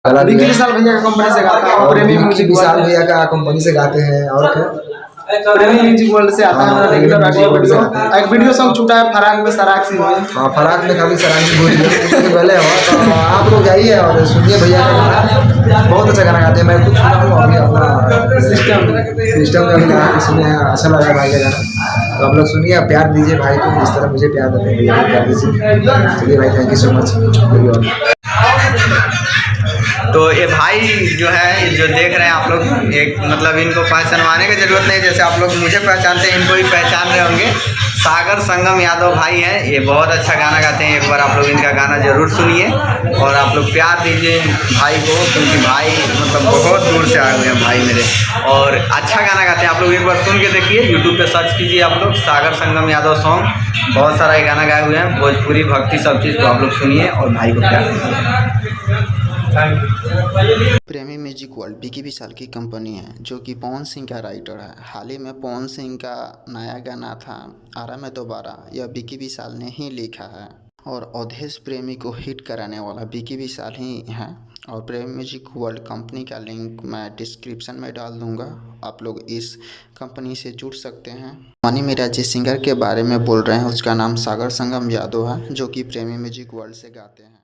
गाना विकी दिया। विशाल भैया का कंपनी से गाता है और और प्रेमी विकी म्यूजिक विशाल वर्ल्ड भैया का कंपनी से गाते हैं। और क्या? प्रेमी म्यूजिक वर्ल्ड से आता है हमारा प्रेमी रेगुलर म्यूजिक वर्ल्ड से वीडियो। आता है। एक वीडियो सॉन्ग छूटा है फराक में सराक सी हुई। हाँ, फराक में खाली सराहनीय बोल दिया पहले हुआ। तो आप लोग जाइए और सुनिए भैया का गाना, बहुत अच्छा गाना गाते हैं। मैं खुद सुना हूँ अभी अपना सिस्टम में अभी लगा के सुने हैं, अच्छा लगा भाई का गाना। तो आप लोग सुनिए, प्यार दीजिए भाई को, इस तरह मुझे प्यार देते हैं भैया को प्यार दीजिए। चलिए भाई, थैंक यू सो मच। तो ये भाई जो है, जो देख रहे हैं आप लोग, एक मतलब इनको पहचानवाने की ज़रूरत नहीं, जैसे आप लोग मुझे पहचानते हैं इनको भी पहचान रहे होंगे। सागर संगम यादव भाई हैं, ये बहुत अच्छा गाना गाते हैं। एक बार आप लोग इनका गाना ज़रूर सुनिए और आप लोग प्यार दीजिए भाई को, क्योंकि भाई मतलब बहुत दूर से आए हुए हैं भाई मेरे, और अच्छा गाना गाते हैं। आप लोग एक बार सुन के देखिए, यूट्यूब पे सर्च कीजिए आप लोग सागर संगम यादव सॉन्ग, बहुत सारा ये गाना गाए हुए हैं, भोजपुरी भक्ति सब चीज़। तो आप लोग सुनिए और भाई को प्यार दीजिए। प्रेमी म्यूजिक वर्ल्ड विकी विशाल की कंपनी है, जो कि पवन सिंह का राइटर है। हाल ही में पवन सिंह का नया गाना था आरा में दोबारा, यह विकी विशाल ने ही लिखा है और अवधेश प्रेमी को हिट कराने वाला विकी विशाल ही है। और प्रेमी म्यूजिक वर्ल्ड कंपनी का लिंक मैं डिस्क्रिप्शन में डाल दूंगा, आप लोग इस कंपनी से जुड़ सकते हैं। मनी मेरा जिस सिंगर के बारे में बोल रहे हैं उसका नाम सागर संगम यादव है, जो कि प्रेमी म्यूजिक वर्ल्ड से गाते हैं।